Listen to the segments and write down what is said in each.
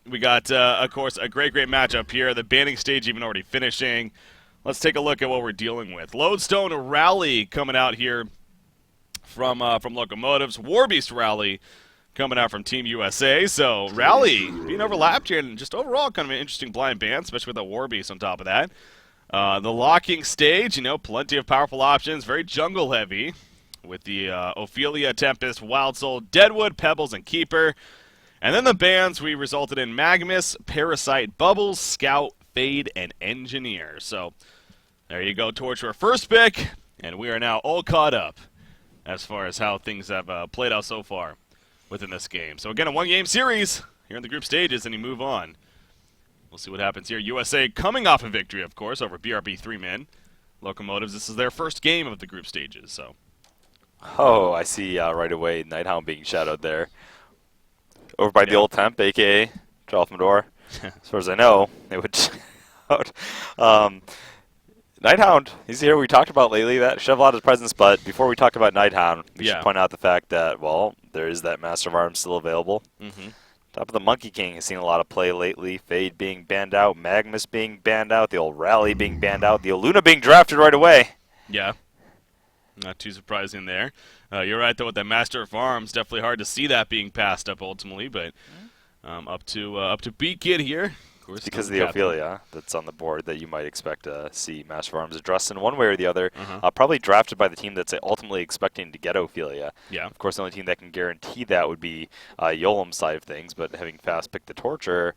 We got, of course, a great matchup here. The banning stage even already finishing. Let's take a look at what we're dealing with. Lodestone Rally coming out here from Locomotives. Warbeast Rally coming out from Team USA. So Rally being overlapped here, and just overall kind of an interesting blind band, especially with a Warbeast on top of that. The locking stage, plenty of powerful options, very jungle heavy, with the Ophelia, Tempest, Wild Soul, Deadwood, Pebbles, and Keeper. And then the bans, we resulted in Magmus, Parasite, Bubbles, Scout, Fade, and Engineer. So there you go towards our first pick, and we are now all caught up as far as how things have played out so far within this game. So again, a one-game series here in the group stages, and you move on. We'll see what happens here. USA coming off a victory, of course, over BRB 3-men. Locomotives, this is their first game of the group stages. So. Oh, I see right away Nighthound being shadowed there. Over by the old temp, a.k.a. Tralfmador. As far as I know, it would Nighthound, he's here. We talked about lately that should have a lot of presence, but before we talk about Nighthound, we should point out the fact that, well, there is that Master of Arms still available. Top of the Monkey King has seen a lot of play lately. Fade being banned out, Magmus being banned out, the old Rally being banned out, the Oluna being drafted right away. Yeah. Not too surprising there. You're right, though, with that Master of Arms, definitely hard to see that being passed up ultimately, but up to B-Kid here. Of course, it's because of the Ophelia that's on the board that you might expect to see Master of Arms addressed in one way or the other. Probably drafted by the team that's ultimately expecting to get Ophelia. Yeah. Of course, the only team that can guarantee that would be Yolem's side of things, but having fast picked the Torture,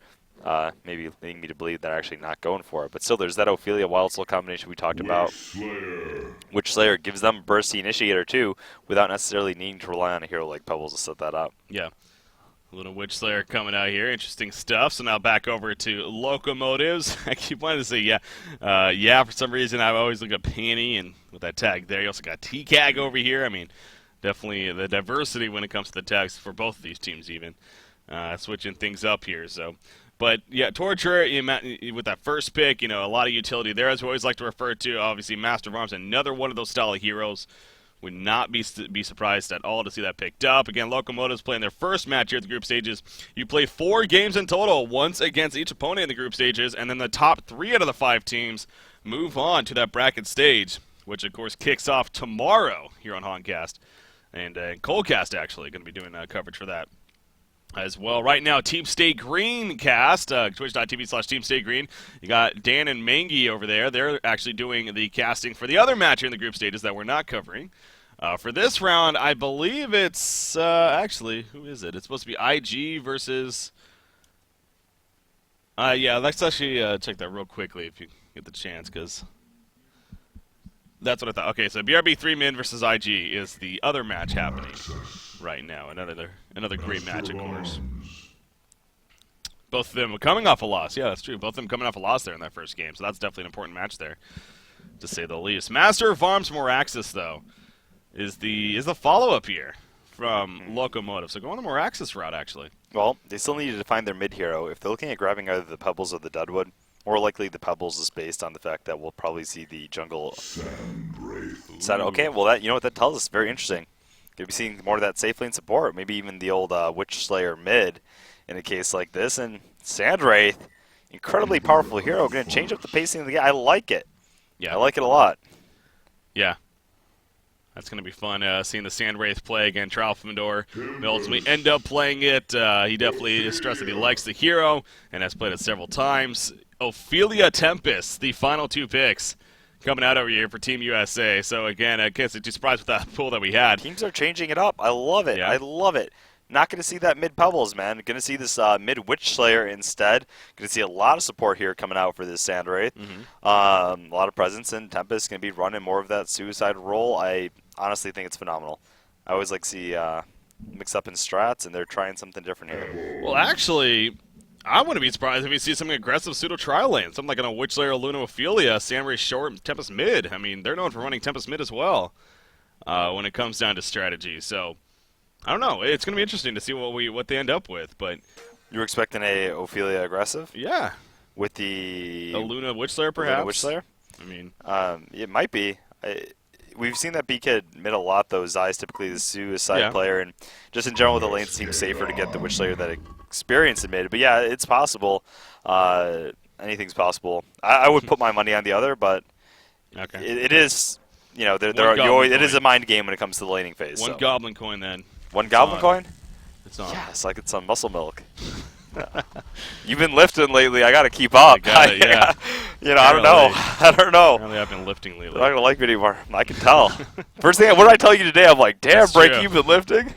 maybe leading me to believe they're actually not going for it. But still, there's that Ophelia Wild Soul combination we talked about. Witch Slayer gives them Bursty Initiator too, without necessarily needing to rely on a hero like Pebbles to set that up. Yeah. A little Witch Slayer coming out here. Interesting stuff. So now back over to Locomotives. I keep wanting to say yeah, for some reason I always look at Panty, and with that tag there, you also got TCAG over here. I mean, definitely the diversity when it comes to the tags for both of these teams even. Switching things up here, so... But, yeah, Torture, with that first pick, a lot of utility there, as we always like to refer to. Obviously, Master of Arms, another one of those style of heroes. Would not be surprised at all to see that picked up. Again, Locomotives playing their first match here at the group stages. You play 4 games in total, once against each opponent in the group stages, and then the top 3 out of the 5 teams move on to that bracket stage, which, of course, kicks off tomorrow here on HoNcast. And Colecast, actually, going to be doing coverage for that as well. Right now, Team Stay Green cast, twitch.tv/Team Stay Green. You got Dan and Mangy over there. They're actually doing the casting for the other match here in the group stages that we're not covering. For this round, I believe it's, actually, who is it? It's supposed to be IG versus... yeah, let's actually check that real quickly if you get the chance, because... That's what I thought. Okay, so BRB 3-men versus IG is the other match happening right now. Another great match, of course. Both of them coming off a loss. Yeah, that's true. Both of them coming off a loss there in that first game, so that's definitely an important match there, to say the least. Master of Arms Moraxis, though, is the follow-up here from Locomotive. So going the Moraxis route, actually. Well, they still need to find their mid-hero. If they're looking at grabbing either the Pebbles or the Deadwood, more likely the Pebbles is based on the fact that we'll probably see the jungle. Okay, well, that what that tells us. Very interesting. Could be seeing more of that safe lane support, maybe even the old Witch Slayer mid in a case like this. And Sandwraith, incredibly powerful hero, going to change up the pacing of the game. I like it. Yeah, I like it a lot. Yeah. That's going to be fun, seeing the Sandwraith play again. Tralfmador may ultimately end up playing it. He definitely is stressed that he likes the hero and has played it several times. Ophelia Tempest, the final 2 picks coming out over here for Team USA. So, again, I can't say too surprised with that pool that we had. Teams are changing it up. I love it. Yeah. I love it. Not going to see that mid-Pebbles, man. Going to see this mid-Witch Slayer instead. Going to see a lot of support here coming out for this Sandwraith. A lot of presence, and Tempest going to be running more of that suicide role. I honestly think it's phenomenal. I always like to see mix up in strats, and they're trying something different here. Well, actually... I wouldn't be surprised if we see something aggressive pseudo-trial lane. Something like a Witch Slayer, Luna, Ophelia, Sandwraith short, Tempest mid. I mean, they're known for running Tempest mid as well when it comes down to strategy. So, I don't know. It's going to be interesting to see what they end up with. But you were expecting a Ophelia aggressive? Yeah. With the... A Luna Witch Slayer, perhaps? Luna Witch Slayer? I mean... it might be. We've seen that B-Kid mid a lot, though. Zai's typically the suicide player, and just in general, the lane seems safer to get the Witch Slayer that it experience in mid. But yeah, it's possible. Anything's possible. I would put my money on the other, but Okay. it is, you know, it is a mind game when it comes to the laning phase. One so. goblin coin then. One goblin coin? It's on. Yeah, it's like it's on muscle milk. Yeah. You've been lifting lately. I got to keep up. I got it, yeah. You know, I don't know. I don't know. Apparently I've been lifting lately. I don't like me anymore. I can tell. First thing, what did I tell you today? I'm like, damn, That's Break, true. you've been lifting?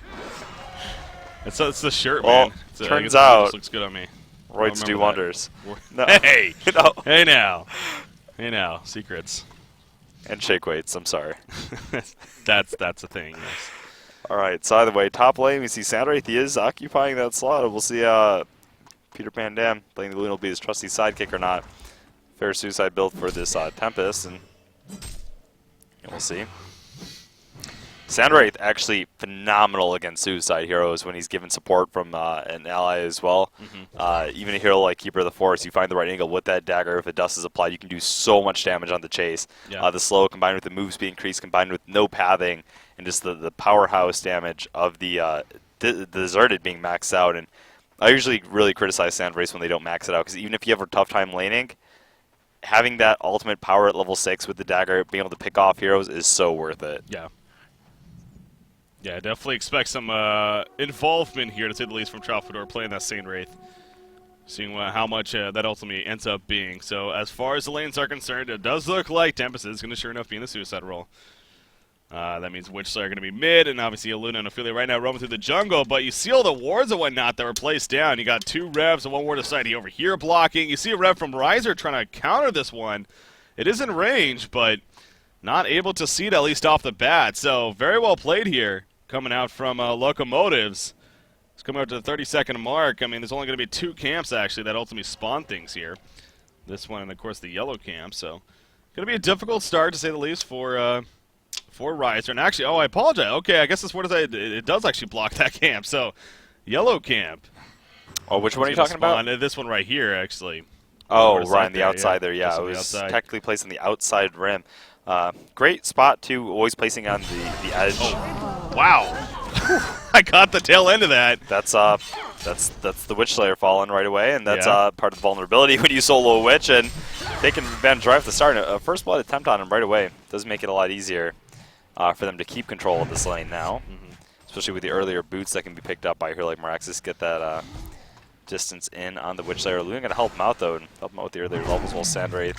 It's the shirt, Well, man. turns out, looks good on me. roids do wonders. No. Hey! No. Hey now. Hey now. Secrets. And shake weights, I'm sorry. That's a thing, yes. All right, so either way, top lane, we see Soundwraith. He is occupying that slot. We'll see Peter Pan Dam playing the Loon will be his trusty sidekick or not. Fair suicide build for this Tempest, and we'll see. Soundwraith actually phenomenal against suicide heroes when he's given support from an ally as well. Even a hero like Keeper of the Forest, you find the right angle with that dagger. If a dust is applied, you can do so much damage on the chase. Yeah. The slow combined with the move speed increase, combined with no pathing, and just the powerhouse damage of the deserted being maxed out. And I usually really criticize Soundwraith when they don't max it out, because even if you have a tough time laning, having that ultimate power at level 6 with the dagger, being able to pick off heroes is so worth it. Yeah. Yeah, definitely expect some involvement here, to say the least, from Tralfador playing that Saint Wraith. Seeing how much that ultimately ends up being. So as far as the lanes are concerned, it does look like Tempest is going to sure enough be in the suicide role. That means Witchslayer are going to be mid, and obviously Aluna and Ophelia right now roaming through the jungle. But you see all the wards and whatnot that were placed down. You got 2 revs and 1 ward aside over here blocking. You see a rev from Riser trying to counter this one. It is in range, but not able to see it at least off the bat. So very well played here, coming out from Locomotives. It's coming up to the 30-second mark. I mean, there's only going to be 2 camps, actually, that ultimately spawn things here. This one and, of course, the yellow camp. So going to be a difficult start, to say the least, for Riser. And actually, oh, I apologize. Okay, I guess this word is it does actually block that camp. So yellow camp. Oh, which one are you talking about? This one right here, actually. Oh, right on the outside there. Yeah, Just it on the was outside. technically placed on the outside rim. Great spot, too, always placing on the edge. Oh, wow. I caught the tail end of that. That's the Witch Slayer falling right away, and that's Yeah. part of the vulnerability when you solo a Witch, and taking advantage right at the start. A first blood attempt on him right away does make it a lot easier for them to keep control of this lane now, especially with the earlier boots that can be picked up by a hero like Meraxis. Get that distance in on the Witch Slayer. Luna going to help him out, though, and help him out with the earlier levels while Sandwraith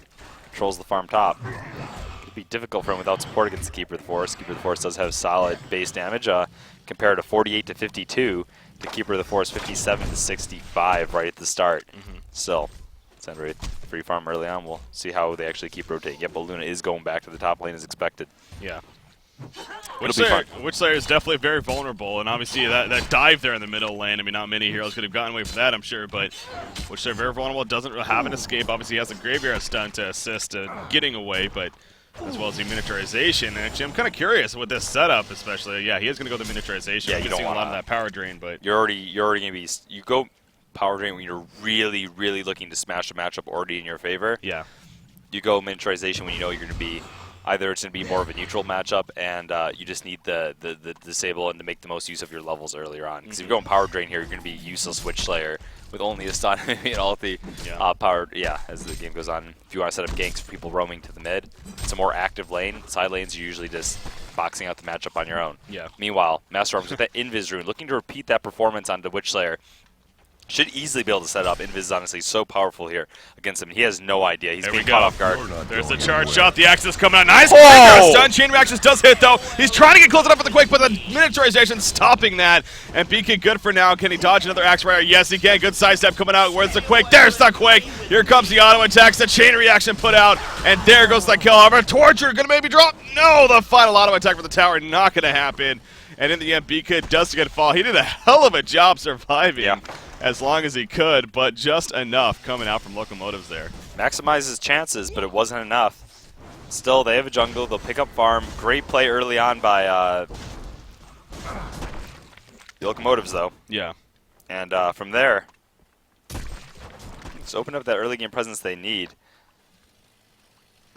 controls the farm top. It'd be difficult for him without support against the Keeper of the Forest. Keeper of the Forest does have solid base damage, compared to 48 to 52. The Keeper of the Forest 57 to 65 right at the start. Still, Sandwraith free farm early on. We'll see how they actually keep rotating. Yep, but Luna is going back to the top lane as expected. Yeah. It'll be Witch Slayer is definitely very vulnerable, and obviously that dive there in the middle lane, I mean, not many heroes could have gotten away from that, I'm sure, but Witch Slayer very vulnerable, doesn't have an escape. Obviously, he has a Graveyard stun to assist getting away, but as well as the miniaturization. And actually, I'm kind of curious with this setup, especially. Yeah, he is going to go the miniaturization. Yeah, you you don't see want a lot of that power drain, but You're already going to be. You go power drain when you're really, really looking to smash a matchup already in your favor. yeah, You go miniaturization when you know you're going to be. Either it's going to be more of a neutral matchup, and you just need the disable and to make the most use of your levels earlier on. Because if you're going power drain here, you're going to be useless Witch Slayer with only a stun and ulti. Powered, as the game goes on. If you want to set up ganks for people roaming to the mid, it's a more active lane. Side lanes, you're usually just boxing out the matchup on your own. Yeah. Meanwhile, Master Arms with that Invis rune, looking to repeat that performance onto Witch Slayer. Should easily be able to set up. Invis is honestly so powerful here against him. He has no idea. He's being caught off guard. There's the charge shot. The Axis coming out. Nice. Whoa! Stun. Chain reactions does hit, though. He's trying to get close enough for the Quake, but the miniaturization stopping that. And BK good for now. Can he dodge another Axe Rider? Yes, he can. Good sidestep coming out. Where's the Quake? There's the Quake. Here comes the auto attacks. The chain reaction put out. And there goes the kill. However, Torture going to maybe drop. No, the final auto attack for the tower. Not going to happen. And in the end, BK does get fall. He did a hell of a job surviving. Yeah. As long as he could, but just enough coming out from Locomotives there. Maximize his chances, but it wasn't enough. Still, they have a jungle. They'll pick up farm. Great play early on by the Locomotives, though. Yeah. And from there, just open up that early game presence they need.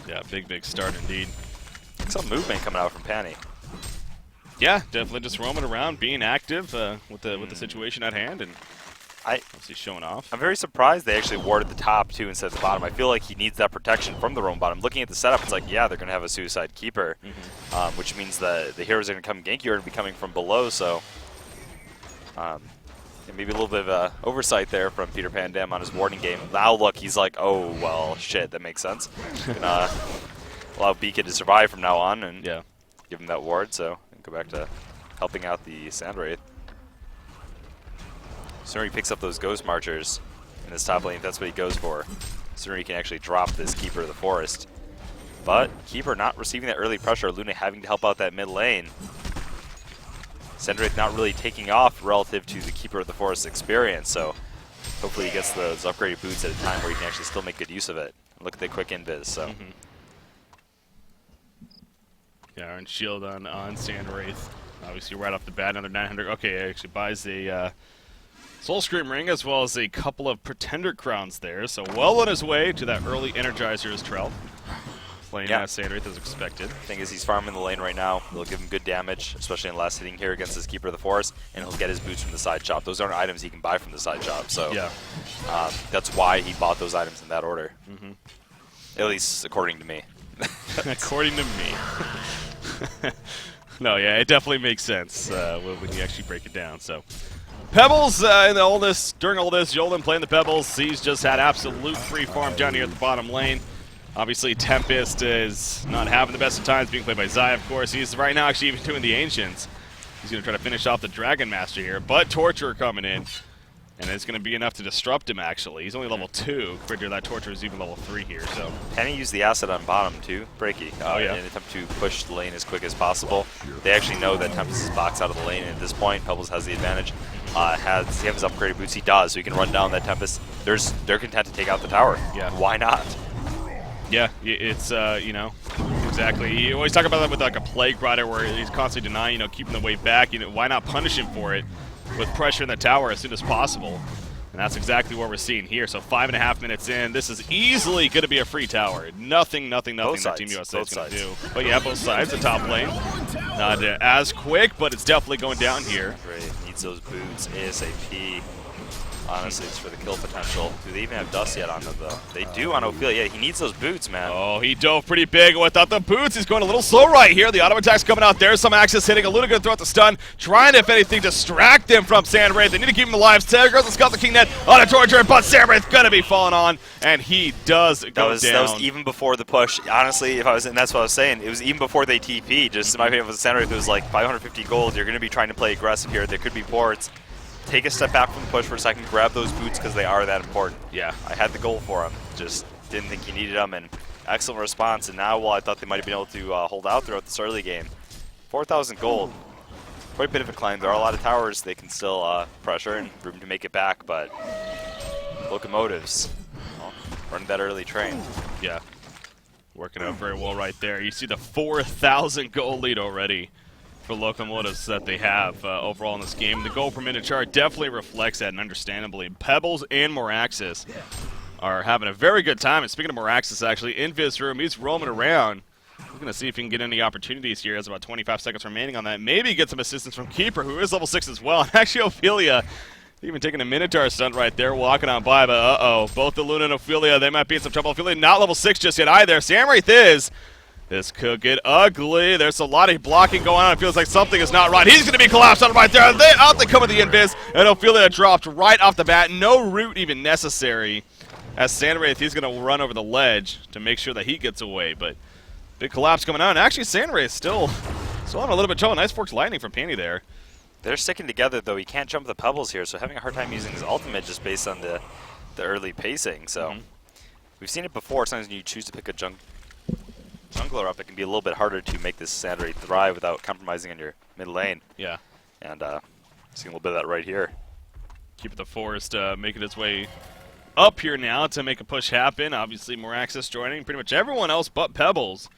Yeah, big start indeed. Some movement coming out from Panny. Yeah, definitely just roaming around, being active with the situation at hand, and Obviously showing off. I'm very surprised they actually warded the top too instead of the bottom. I feel like he needs that protection from the roam bottom. Looking at the setup, it's like, yeah, they're going to have a suicide keeper, which means the heroes are going to come gank you and be coming from below. So maybe a little bit of oversight there from Peter Pandam on his warding game. Now look, he's like, oh, well, shit, that makes sense. Gonna allow Beacon to survive from now on and give him that ward. So go back to helping out the Sandwraith. Sooner he picks up those Ghost Marchers in this top lane, if that's what he goes for, sooner he can actually drop this Keeper of the Forest. But Keeper not receiving that early pressure, Luna having to help out that mid lane. Sandwraith not really taking off relative to the Keeper of the Forest experience, so hopefully he gets those upgraded boots at a time where he can actually still make good use of it. Look at the quick invis, so. Yeah, and shield on Sandwraith. Obviously right off the bat, another 900. Okay, actually buys the Soul Scream Ring as well as a couple of Pretender Crowns there. So well on his way to that early Energizer's Trell. Playing Sandwraith as expected. Thing is, he's farming the lane right now. It'll give him good damage, especially in the last hitting here against this Keeper of the Forest, and he'll get his boots from the side shop. Those aren't items he can buy from the side shop, so that's why he bought those items in that order. At least according to me. According to me. No, yeah, it definitely makes sense when you actually break it down. So, Pebbles during all this, Yolan playing the Pebbles. He's just had absolute free farm down here at the bottom lane. Obviously, Tempest is not having the best of times, being played by Zai, of course. He's right now actually even doing the Ancients. He's going to try to finish off the Dragon Master here, but Torture coming in. And it's going to be enough to disrupt him, actually. He's only level 2, compared to that Torture is even level 3 here, so. Penny used the asset on bottom, too, Breaky, in an attempt to push the lane as quick as possible. They actually know that Tempest is boxed out of the lane, and at this point, Pebbles has the advantage. Does he have his upgraded boots? He does, so he can run down that Tempest. They're content to take out the tower. Yeah. Why not? Yeah, it's, you know, exactly. You always talk about that with, like, a Plague Rider where he's constantly denying, keeping the weight back. Why not punish him for it with pressure in the tower as soon as possible? And that's exactly what we're seeing here. So 5.5 minutes in, this is easily going to be a free tower. Nothing that Team USA is going to do. But yeah, both sides, the top lane. Not as quick, but it's definitely going down here. Great, needs those boots ASAP. Honestly, it's for the kill potential. Do they even have dust yet on them, though? They do on Ophelia. Yeah, he needs those boots, man. Oh, he dove pretty big without the boots. He's going a little slow right here. The auto attack's coming out there. Some access hitting. A little good throughout the stun. Trying to, if anything, distract him from Sandwraith. They need to keep him alive. There goes the Scott the King Net on a Torture, but Sandwraith going to be falling on, and he does go down. That was even before the push. Honestly, and that's what I was saying. It was even before they TP. Just in my opinion, with Sandwraith, it was like 550 gold. You're going to be trying to play aggressive here. There could be ports. Take a step back from the push for a second, grab those boots because they are that important. Yeah. I had the goal for him, just didn't think he needed them, and excellent response. And now, I thought they might have been able to hold out throughout this early game. 4,000 gold, quite a bit of a climb. There are a lot of towers they can still pressure and room to make it back, but Locomotives running that early train. Yeah, working out very well right there. You see the 4,000 gold lead already for Locomotives that they have overall in this game. The goal per minute chart definitely reflects that, and understandably. Pebbles and Moraxis are having a very good time. And speaking of Moraxis, actually, in Viz room, he's roaming around. We're going to see if he can get any opportunities here. There's about 25 seconds remaining on that. Maybe get some assistance from Keeper, who is level 6 as well. And actually, Ophelia, even taking a Minotaur stunt right there, walking on by, but uh-oh. Both the Luna and Ophelia, they might be in some trouble. Ophelia not level 6 just yet either. Sandwraith is. This could get ugly. There's a lot of blocking going on. It feels like something is not right. He's going to be collapsed on right there. Out they come with the invis, and Ophelia dropped right off the bat. No root even necessary. As Sandwraith, he's going to run over the ledge to make sure that he gets away. But big collapse coming on. Actually, Sandwraith still on a little bit of trouble. Nice forked lightning from Panty there. They're sticking together, though. He can't jump the pebbles here, so having a hard time using his ultimate just based on the early pacing. So we've seen it before. Sometimes when you choose to pick a jungler up, it can be a little bit harder to make this Sandwraith thrive without compromising on your mid lane. Yeah. And seeing a little bit of that right here. Keep the Forest making its way up here now to make a push happen. Obviously, Moraxis joining. Pretty much everyone else but Pebbles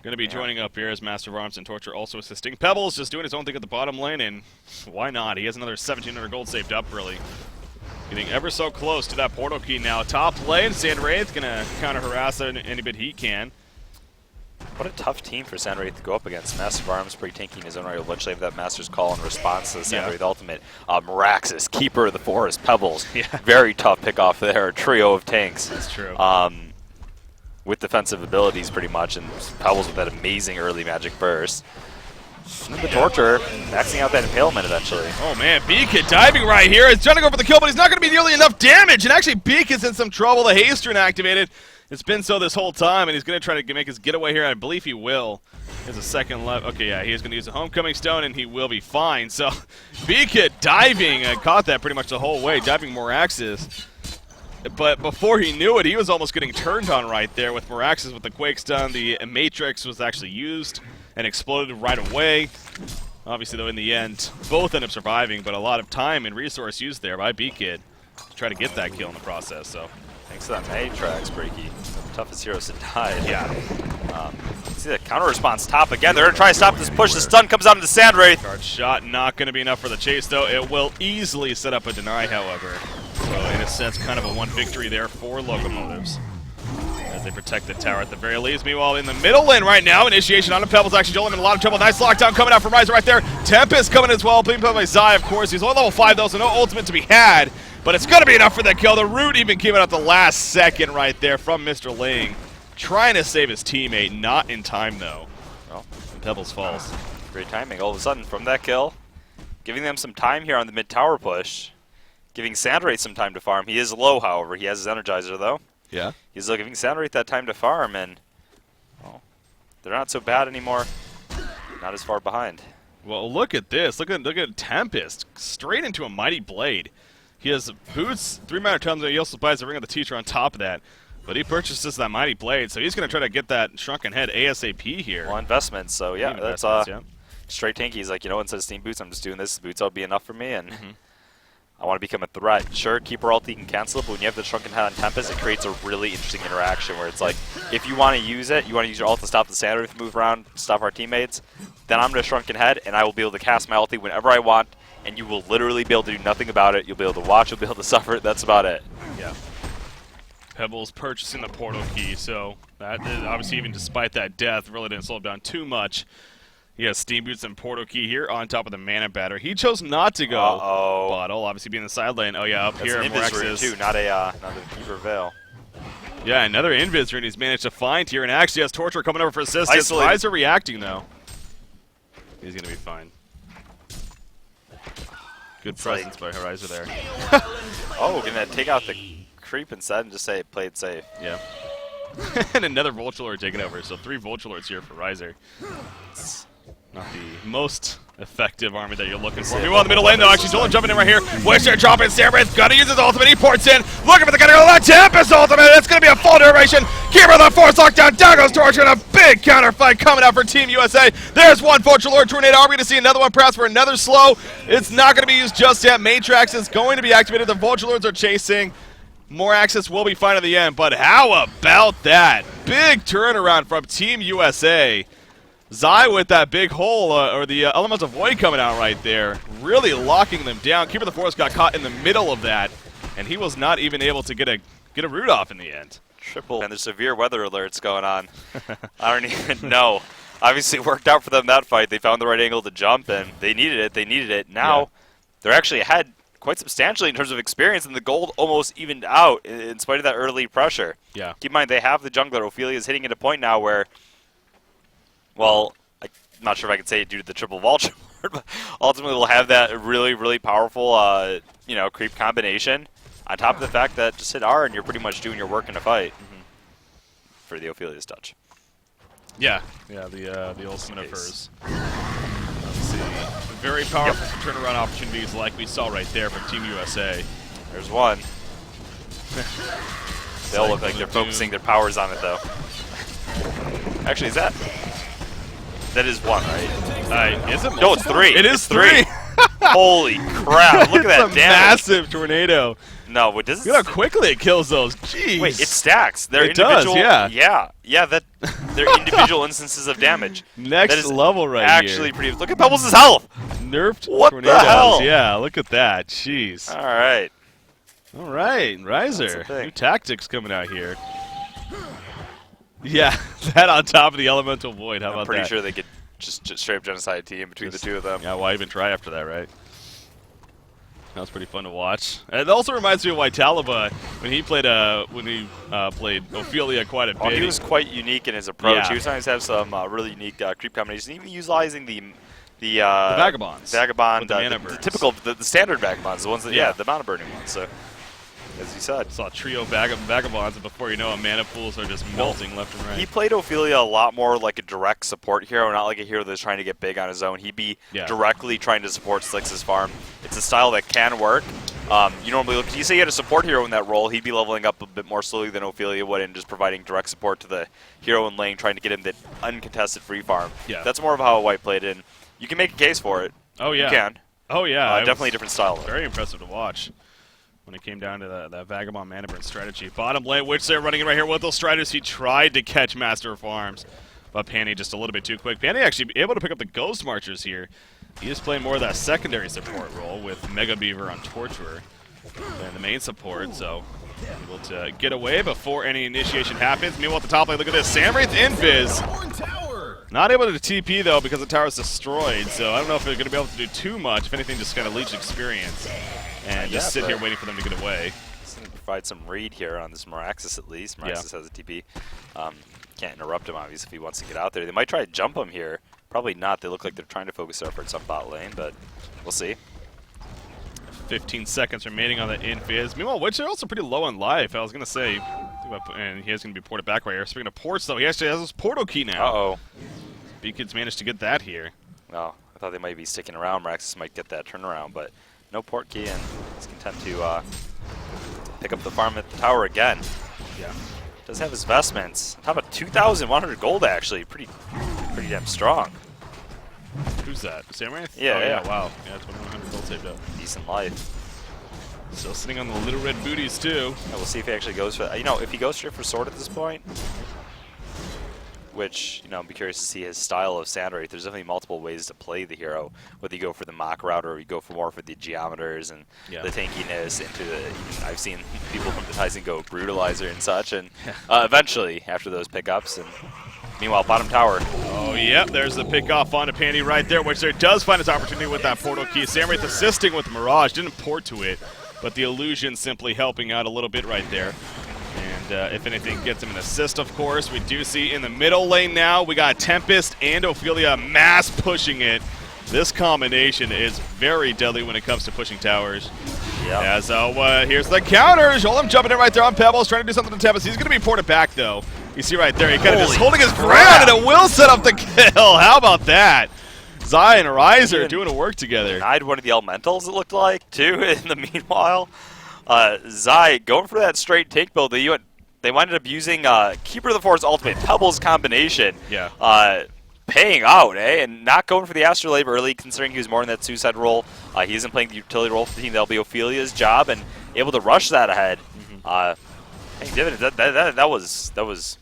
going to be joining up here as Master of Arms and Torture also assisting. Pebbles just doing his own thing at the bottom lane, and why not? He has another 1,700 gold saved up, really. Getting ever so close to that portal key now. Top lane, Sandwraith going to counter-harass any bit he can. What a tough team for Sandwraith to go up against. Massive Arms, pretty tanky in his own right. Will eventually have that Master's Call in response to the Sandwraith Ultimate. Meraxis, Keeper of the Forest, Pebbles. Very tough pick off there. A trio of tanks. That's true. With defensive abilities pretty much, and Pebbles with that amazing early magic burst. And the Torture, maxing out that Impalement eventually. Oh man, Beak diving right here. He's trying to go for the kill, but he's not going to be nearly enough damage. And actually, Beak is in some trouble. The haste rune activated. It's been so this whole time, and he's going to try to make his getaway here. I believe he will. There's a second left. Okay, yeah, he's going to use a Homecoming Stone, and he will be fine. So, Beak diving, caught that pretty much the whole way, diving Meraxis. But before he knew it, he was almost getting turned on right there with Meraxis with the Quake Stun. The Matrix was actually used and exploded right away. Obviously, though, in the end, both end up surviving, but a lot of time and resource used there by B-Kid to try to get that kill in the process. So, thanks to that Matrix, Breaky. Toughest heroes to die. Yeah. See the counter response top again. They're going to try to stop this push. The stun comes out into Sandwraith. Guard shot not going to be enough for the chase, though. It will easily set up a deny, however. So, in a sense, kind of a one victory there for Locomotives as they protect the tower at the very least. Meanwhile, in the middle lane right now, initiation on the Pebbles actually Joel in a lot of trouble. Nice lockdown coming out from Riser right there. Tempest coming as well, being played by Zai, of course. He's only level 5 though, so no ultimate to be had. But it's going to be enough for that kill. The root even came out at the last second right there from Mr. Ling. Trying to save his teammate, not in time though. Well, Pebbles falls. Great timing. All of a sudden, from that kill, giving them some time here on the mid-tower push. Giving Sandwraith some time to farm. He is low, however. He has his Energizer, though. Yeah. He's giving Sandwraith that time to farm, and well, they're not so bad anymore. Not as far behind. Well, look at this. Look at Tempest. Straight into a Mighty Blade. He has boots, 3 Minor Tons, and he also buys the Ring of the Teacher on top of that. But he purchases that Mighty Blade, so he's going to try to get that Shrunken Head ASAP here. Well, investments, so yeah, that's yeah. Straight tanky. He's like, you know, instead of Steam Boots, I'm just doing this. Boots will be enough for me, and I want to become a threat. Sure, Keeper ulti can cancel it, but when you have the Shrunken Head on Tempest, it creates a really interesting interaction where it's like, if you want to use it, you want to use your ult to stop the Sandwraith move around, stop our teammates, then I'm going to Shrunken Head, and I will be able to cast my ulti whenever I want, and you will literally be able to do nothing about it. You'll be able to watch, you'll be able to suffer it. That's about it. Yeah. Pebbles purchasing the portal key, so that obviously, even despite that death, really didn't slow him down too much. He has Steam Boots and portal key here on top of the mana batter. He chose not to go bottle, obviously being in the side lane. Oh yeah, up That's here an Invis rune too, not a Keeper Veil. Yeah, another Invis rune he's managed to find here, and actually has Torture coming over for assistance. Isolated. Riser reacting though. He's gonna be fine. Good presence by Riser there. Oh, gonna take out the creep instead and just say it played safe. Yeah. And another Vulture Lord taking over, so 3 Vulture Lords here for Riser. It's not the most effective army that you're looking for. Meanwhile, in the middle lane, though, actually, Jolan jumping in right here. Wishare dropping Sandwraith, gonna use his ultimate. He ports in, looking for the gunner. The Tempest ultimate. It's gonna be a full duration. Keeper of the Force lockdown. Down goes Torture, and a big counter fight coming out for Team USA. There's one Vulture Lord Tornado. Are we gonna see another one perhaps for another slow? It's not gonna be used just yet. Matrax is going to be activated. The Vulture Lords are chasing. More access will be fine at the end, but how about that? Big turnaround from Team USA. Zai with that big hole, or the Elemental Void coming out right there, really locking them down. Keeper of the Forest got caught in the middle of that, and he was not even able to get a root off in the end. Triple, and there's severe weather alerts going on. I don't even know. Obviously, it worked out for them that fight. They found the right angle to jump, and they needed it. They needed it. Now, they're actually ahead quite substantially in terms of experience, and the gold almost evened out in spite of that early pressure. Yeah. Keep in mind, they have the jungler. Ophelia's hitting at a point now where, well, I'm not sure if I can say it due to the triple Vulture, but ultimately we'll have that really, really powerful, creep combination on top of the fact that just hit R and you're pretty much doing your work in a fight for the Ophelia's touch. Yeah, the ultimate of hers. Obviously, very powerful turnaround opportunities like we saw right there from Team USA. There's one. They'll look like they're focusing their powers on it, though. Actually, that is one, right? Is it? No, it's 3. It is 3. Holy crap! Look at that damage. damage. Massive tornado. No, what does it? Look how quickly it kills those. Jeez. Wait, it stacks. They're it individual. Does, yeah. They're individual instances of damage. Next level, right actually here. Pretty. Look at Pebbles' health. Nerfed what tornadoes. The hell? Yeah, look at that. Jeez. All right. Riser. New tactics coming out here. Yeah, that on top of the Elemental Void. How I'm about pretty that? sure they could just straight up genocide team between the two of them. Yeah, why even try after that, right? That was pretty fun to watch. And it also reminds me of Waitalaba when he played played Ophelia quite a bit. Oh, he was quite unique in his approach. Yeah. He was sometimes have some really unique creep combinations, even utilizing the Vagabonds. Vagabond, With the mana burns. typical, the standard Vagabonds, the ones that, Yeah. the mana burning ones. So, as you said, Saw a trio of Vagabonds, and before you know it, mana pools are just melting left and right. he played Ophelia a lot more like a direct support hero, not like a hero that's trying to get big on his own. He'd be directly trying to support Slix's farm. It's a style that can work. You normally look, you say you had a support hero in that role, he'd be leveling up a bit more slowly than Ophelia would and just providing direct support to the hero in lane, trying to get him that uncontested free farm. Yeah. That's more of how White played it, and you can make a case for it. Oh, yeah. You can. Oh, yeah. Definitely a different style. Very impressive to watch when it came down to that Vagabond mana burn strategy. Bottom lane, which they're running in right here with those Striders. He tried to catch Master of Farms, but Panny just a little bit too quick. Panny actually able to pick up the Ghost Marchers here. He is playing more of that secondary support role with Mega Beaver on Torturer and the main support, so able to get away before any initiation happens. Meanwhile, at the top lane, look at this. Samwraith Invis. Not able to TP, though, because the tower is destroyed, so I don't know if they're going to be able to do too much. If anything, just kind of leech experience and just sit here waiting for them to get away. It's going to provide some read here on this Meraxis, at least. Meraxis has a TP. Can't interrupt him, obviously, if he wants to get out there. They might try to jump him here. Probably not. They look like they're trying to focus their efforts on bot lane, but we'll see. 15 seconds remaining on the Invis. Meanwhile, Witch are also pretty low on life. I was going to say, and he is going to be ported back right here. Speaking of ports, though, he actually has his portal key now. Uh-oh. B-Kids managed to get that here. Oh, I thought they might be sticking around. Meraxis might get that turnaround, but no port key, and he's content to pick up the farm at the tower again. Yeah. Does have his vestments. How about 2,100 gold, actually? Pretty damn strong. Who's that? Samwraith? Yeah, oh, yeah. Wow. Yeah, 2,100 gold saved up. Decent life. Still sitting on the little red booties, too. Yeah, we'll see if he actually goes for that. You know, if he goes straight for sword at this point, which, you know, I'd be curious to see his style of Sandwraith. There's definitely multiple ways to play the hero, whether you go for the mock route or you go for more for the geometers and the tankiness into the, I've seen people from the Tyson go brutalizer and such, and eventually, after those pickups, and meanwhile, bottom tower. Oh, yep, there's the pick off onto Panty right there, which there does find his opportunity with that portal key. Samwraith assisting with Mirage, didn't port to it, but the illusion simply helping out a little bit right there. And if anything, gets him an assist, of course. We do see in the middle lane now, we got Tempest and Ophelia mass pushing it. This combination is very deadly when it comes to pushing towers. Yeah. As here's the counter. Jolem jumping in right there on Pebbles, trying to do something to Tempest. He's going to be ported back, though. You see right there, he kind of just holding his ground, and it will set up the kill. How about that? Zai and Riser doing a work together. Denied one of the elementals, it looked like, too, in the meanwhile. Zai going for that straight take build. They winded up using Keeper of the Forest Ultimate Pebbles combination. Yeah. Paying out, and not going for the Astrolabe early, considering he was more in that suicide role. He isn't playing the utility role for the team. That'll be Ophelia's job, and able to rush that ahead. That was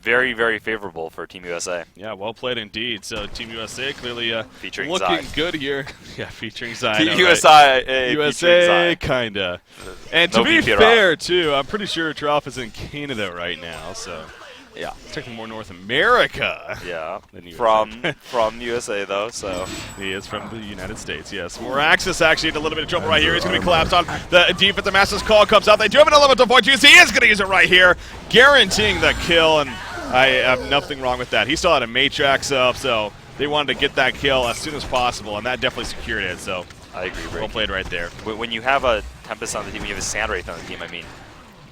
very, very favorable for Team USA. Yeah, well played indeed. So Team USA clearly featuring looking Zai. good here. Yeah, featuring Zai. Team USA, USA, kinda. And no to be VP fair, too, I'm pretty sure Trough is in Canada right now, so yeah, technically more North America. Yeah, than USA. from USA though, so he is from the United States. Yes, Meraxis actually in a little bit of trouble right here. He's going to be collapsed on. The defensive master's call comes out. They do have an elemental void juice. He is going to use it right here, guaranteeing the kill. And I have nothing wrong with that. He still had a Matrax up, so they wanted to get that kill as soon as possible, and that definitely secured it. So I agree. Well played right there. When you have a Tempest on the team, you have a Sandwraith on the team. I mean,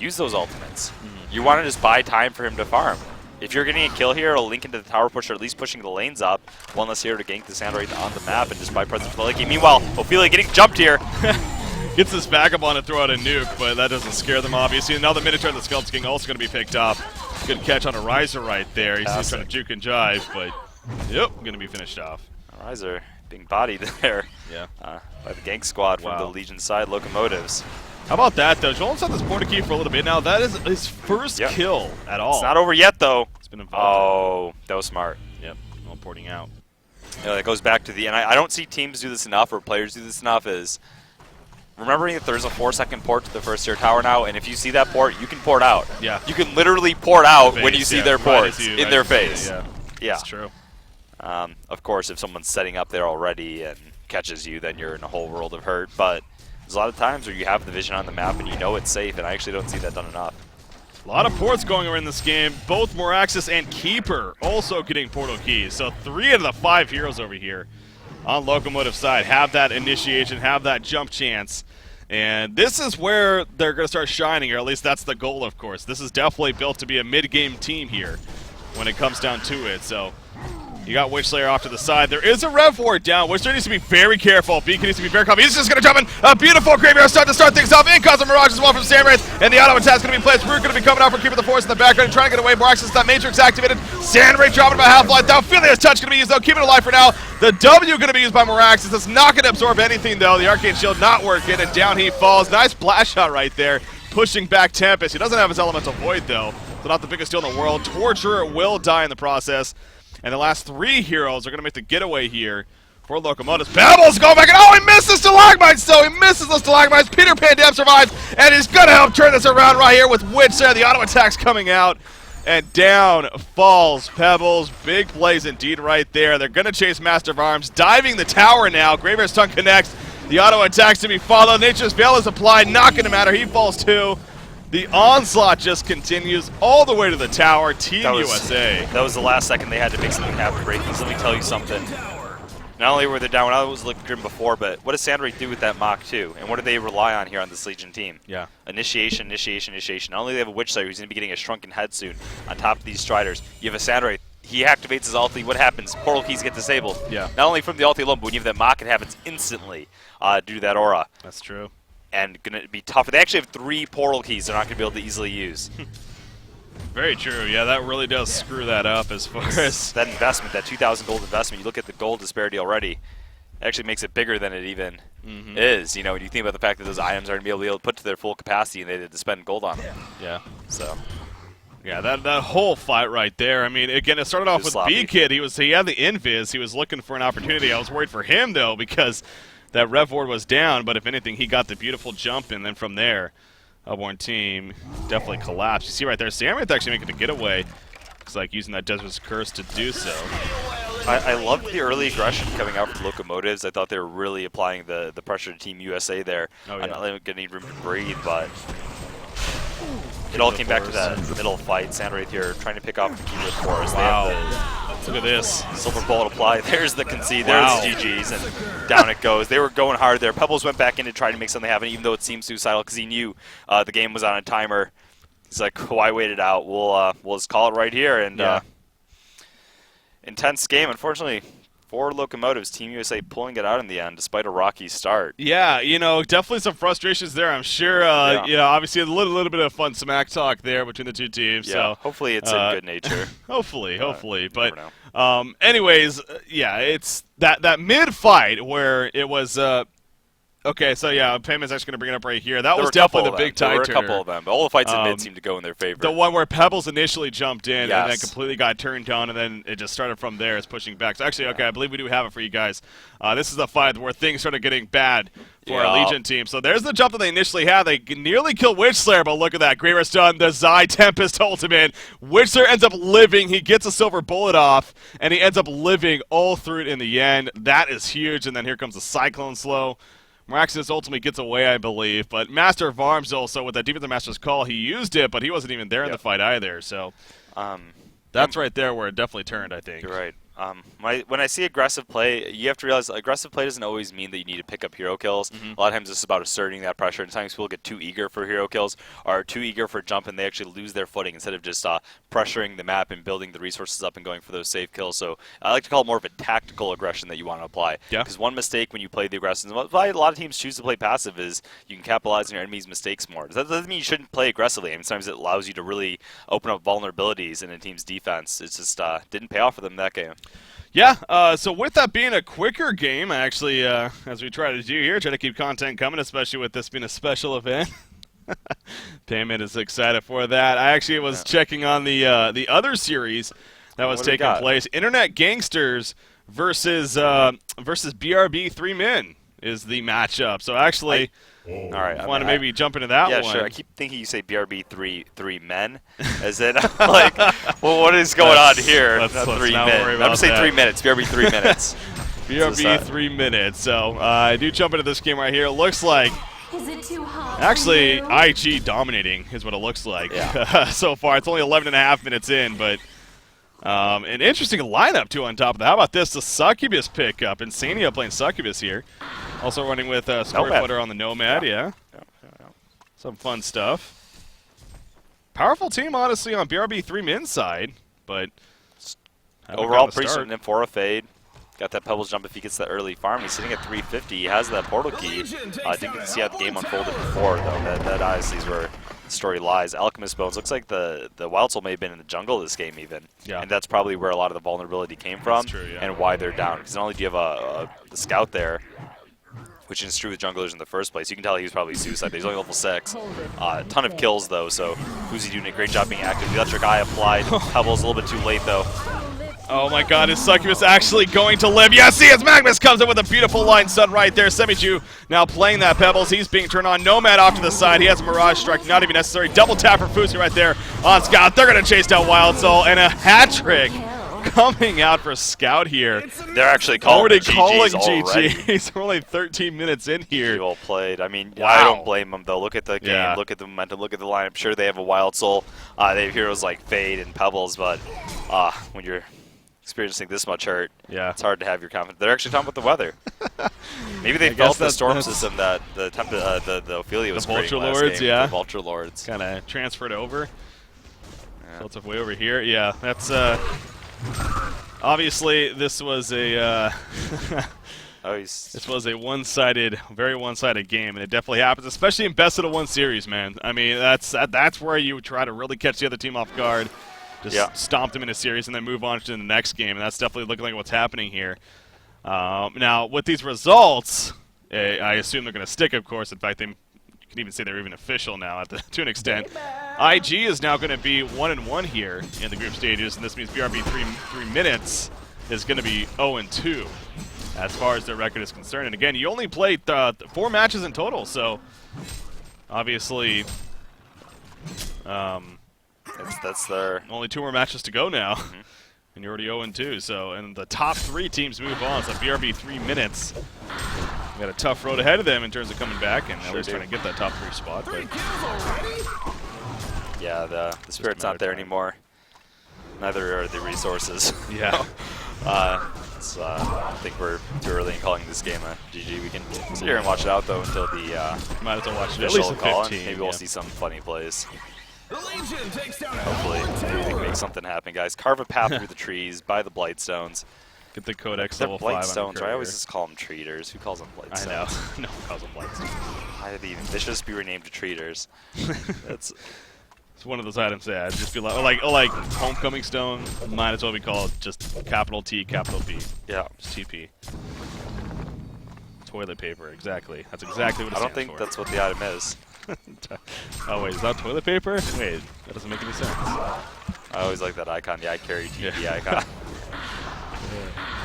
use those ultimates. You want to just buy time for him to farm. If you're getting a kill here, it'll link into the tower push or at least pushing the lanes up. One less hero to gank the Sandwraith on the map and just buy presence for the late game. Meanwhile, Ophelia getting jumped here. Gets this Vagabond to throw out a nuke, but that doesn't scare them, obviously. Another Minotaur of the Skeleton King also going to be picked up. Good catch on a Riser right there. He's just trying to juke and jive, but yep, going to be finished off. Riser being bodied there. Yeah. By the gank squad from the Legion side, Locomotives. How about that, though? Joel's had this porta key for a little bit now. That is his first kill at all. It's not over yet, though. It's been involved. Oh, that was smart. Yep, well, porting out. You know, that goes back to the, and I don't see teams do this enough or players do this enough, is remembering that there's a 4-second port to the first tier tower now, and if you see that port, you can port out. Yeah. You can literally port out Face, when you see yeah, their right ports as you- in right their as you see it, face. Yeah, Yeah. that's true. Of course, if someone's setting up there already and catches you, then you're in a whole world of hurt. But there's a lot of times where you have the vision on the map and you know it's safe, and I actually don't see that done enough. A lot of ports going around this game. Both Moraxis and Keeper also getting portal keys. So 3 out of the 5 heroes over here on Locomotive side have that initiation, have that jump chance. And this is where they're going to start shining, or at least that's the goal, of course. This is definitely built to be a mid-game team here when it comes down to it. So you got Witchslayer off to the side. There is a Rev Ward down. Witchslayer needs to be very careful. Beacon needs to be very calm. He's just going to jump in. A beautiful Graveyard start to start things off. In comes a Mirage as well from Sandwraith. And the auto attack's going to be placed. We're going to be coming out for Keeper the Force in the background and trying to get away. Moraxis, that Matrix activated. Sandwraith dropping by half-life. Now Philia's touch going to be used though. Keep it alive for now. The W going to be used by Moraxis. That's not going to absorb anything though. The Arcane Shield not working, and down he falls. Nice blast shot right there. Pushing back Tempest. He doesn't have his Elemental Void though. So not the biggest deal in the world. Torturer will die in the process. And the last 3 heroes are going to make the getaway here for Locomotives. Pebbles going back, and oh, he misses stalagmites, though. He misses those stalagmites. Peter Pan Dam survives, and he's going to help turn this around right here with Witch there. The auto attack's coming out, and down falls Pebbles. Big plays indeed right there. They're going to chase Master of Arms, diving the tower now. Graveyard's Tongue connects. The auto attack's to be followed. Nature's Veil is applied. Not going to matter. He falls too. The onslaught just continues all the way to the tower. Team USA. That was the last second they had to make something happen, Breakies. Let me tell you something. Not only were they down when I was looking grim before, but what does Sandwraith do with that Mach 2? And what do they rely on here on this Legion team? Yeah. Initiation, initiation, initiation. Not only do they have a Witchslayer who's going to be getting a Shrunken Head soon on top of these Striders, you have a Sandwraith. He activates his ulti. What happens? Portal keys get disabled. Yeah. Not only from the ulti alone, but when you have that Mach, it happens instantly due to that aura. That's true. And going to be tougher. They actually have 3 portal keys they're not going to be able to easily use. Very true. Yeah, that really does screw that up as far as that investment, that 2,000 gold investment. You look at the gold disparity already. It actually makes it bigger than it even is. You know, when you think about the fact that those items aren't going to be able to put to their full capacity and they had to spend gold on them. Yeah. So. Yeah, that whole fight right there. I mean, again, it started off with B-Kid. He had the invis. He was looking for an opportunity. I was worried for him though because that Rev Ward was down, but if anything, he got the beautiful jump, and then from there, Upborn team definitely collapsed. You see right there, Sandwraith actually making the getaway. Looks like using that Desert's Curse to do so. I loved the early aggression coming out from Locomotives. I thought they were really applying the pressure to Team USA there. Oh, yeah. I'm not going to need room to breathe, but it all came back to that middle fight. Sandwraith here trying to pick off the Keeper Force. Wow. Look at this. Silver Bullet applied. There's the concede. Wow. There's the GG's, and down it goes. They were going hard there. Pebbles went back in to try to make something happen, even though it seemed suicidal because he knew the game was on a timer. He's like, why wait it out? We'll just call it right here. And intense game. Unfortunately, for Locomotives, Team USA pulling it out in the end, despite a rocky start. Yeah, you know, definitely some frustrations there. I'm sure. You know, obviously a little bit of fun smack talk there between the two teams. Yeah, so hopefully it's in good nature. hopefully. But anyways, yeah, it's that mid fight where it was. Okay, so yeah, Payman's actually going to bring it up right here. That was definitely the big tie turner. There were a couple of them, but all the fights in mid seemed to go in their favor. The one where Pebbles initially jumped in and then completely got turned on, and then it just started from there. It's pushing back. So actually, okay, I believe we do have it for you guys. This is the fight where things started getting bad for our Legion team. So there's the jump that they initially had. They nearly killed Witchslayer, but look at that. Graveyard's done. The Zai Tempest ultimate. Witchslayer ends up living. He gets a silver bullet off, and he ends up living all through it in the end. That is huge. And then here comes the Cyclone Slow. Moraxis ultimately gets away, I believe, but Master of Arms also, with that Defensive Master's Call, he used it, but he wasn't even there in the fight either, so that's right there where it definitely turned, I think. You're right. When I see aggressive play, you have to realize aggressive play doesn't always mean that you need to pick up hero kills. A lot of times it's about asserting that pressure, and sometimes people get too eager for hero kills or too eager for a jump, and they actually lose their footing instead of just pressuring the map and building the resources up and going for those safe kills. So I like to call it more of a tactical aggression that you want to apply. Because one mistake when you play the aggressive, and why a lot of teams choose to play passive is you can capitalize on your enemy's mistakes more. That doesn't mean you shouldn't play aggressively. I mean, sometimes it allows you to really open up vulnerabilities in a team's defense. It's just didn't pay off for them that game. Yeah, so with that being a quicker game, actually, as we try to do here, try to keep content coming, especially with this being a special event. Payment is excited for that. I actually was checking on the other series that was taking place. Internet Gangsters versus BRB 3 Men. is the matchup. So actually, all right, I want to maybe jump into that one. Yeah, sure. I keep thinking you say BRB three men, as in like, well, what is going on here? Let's Not not 3 worry men. about I'm gonna say that. 3 minutes. BRB 3 minutes. BRB 3 minutes. So I do jump into this game right here. It looks like actually IG dominating is what it looks like so far. It's only 11.5 minutes in, but an interesting lineup too on top of that. How about this? The Succubus pickup. Insania playing Succubus here. Also running with Square on the Nomad. Yeah. Some fun stuff. Powerful team, honestly, on BRB 3 min side, but overall pretty certain for a fade. Got that Pebbles jump if he gets that early farm. He's sitting at 350. He has that portal key. Didn't get to see how the game unfolded before, though. That obviously is where the story lies. Alchemist Bones. Looks like the Wild Soul may have been in the jungle this game, even. Yeah. And that's probably where a lot of the vulnerability came from. That's true, yeah. And why they're down. Because not only do you have the scout there, which is true with junglers in the first place. You can tell he was probably suicide. He's only level 6. A ton of kills, though, so Uzi doing a great job being active. The Electric Eye applied. Pebbles a little bit too late, though. Oh my god, is Succubus actually going to live? Yes, he is! Magnus comes in with a beautiful line stun right there. Semichu now playing that Pebbles. He's being turned on. Nomad off to the side. He has a Mirage Strike. Not even necessary. Double tap for Fuzi right there on Scout. They're going to chase down Wild Soul. And a hat trick coming out for Scout here. They're actually calling GGs. We're only 13 minutes in here. Well played. I mean, wow. I don't blame them, though. Look at the game. Look at the momentum. Look at the lineup. Sure, they have a Wild Soul. They have heroes like Fade and Pebbles, but when you're experiencing this much hurt, it's hard to have your confidence. They're actually talking about the weather. Maybe they felt the storm system that the Ophelia was creating last Lords, game. The Vulture Lords. Kind of transferred over. Felt way over here. Yeah, that's obviously this was a this was a very one-sided game, and it definitely happens, especially in best of the one series, man. I mean, that's where you try to really catch the other team off guard. Just stomp them in a series and then move on to the next game, and that's definitely looking like what's happening here. Now, with these results, I assume they're going to stick, of course. In fact, you can even say they're even official now to an extent. IG is now going to be 1-1 here in the group stages, and this means BRB 3 minutes is going to be 0-2 as far as their record is concerned. And again, you only played 4 matches in total, so obviously that's their only 2 more matches to go now, and you're already 0-2. So, and the top 3 teams move on. So BRB 3 minutes. We got a tough road ahead of them in terms of coming back and at least trying to get that top 3 spot. But yeah, the spirit's not there anymore. Neither are the resources. Yeah. I think we're too early in calling this game a GG. We can sit here and watch it out, though, until the might as well watch it at least 15. Maybe we'll see some funny plays. Hopefully, maybe we can make something happen, guys. Carve a path through the trees, buy the Blightstones. Get the Codex They're level 5 Blightstones, right? I always just call them treaters. Who calls them Blightstones? I know. No one calls them Blightstones. They should just be renamed to treaters. It's one of those items, yeah. It'd just be like Homecoming Stone, might as well be called just capital T, capital P. Yeah. Just TP. Toilet paper, exactly. That's exactly what it stands for. I don't think that's what the item is. Oh, wait, is that toilet paper? Wait, that doesn't make any sense. I always like that icon, the I carry TP icon.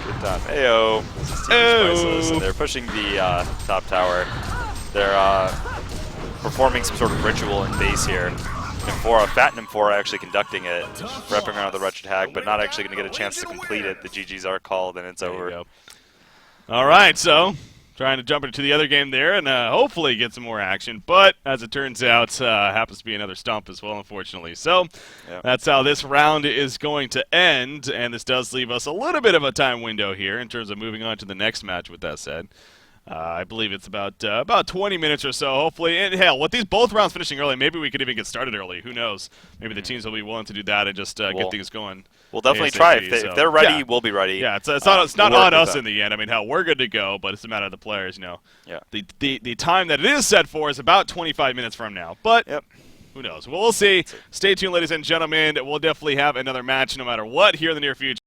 Good time. Heyo. Priceless, and they're pushing the top tower. They're performing some sort of ritual in base here. Fat Nymphora actually conducting it, wrapping around the Wretched Hag, but not actually going to get a chance to complete it. The GGs are called, and it's over. All right, so trying to jump into the other game there and hopefully get some more action. But as it turns out, happens to be another stomp as well, unfortunately. So that's how this round is going to end. And this does leave us a little bit of a time window here in terms of moving on to the next match, with that said. I believe it's about 20 minutes or so, hopefully. And hell, with these both rounds finishing early, maybe we could even get started early. Who knows? Maybe the teams will be willing to do that and just get things going. We'll definitely try. If they're ready, we'll be ready. Yeah, it's not on us in the end. I mean, hell, we're good to go, but it's a matter of the players, you know. Yeah. The time that it is set for is about 25 minutes from now. But who knows? Well, we'll see. Stay tuned, ladies and gentlemen. We'll definitely have another match no matter what here in the near future.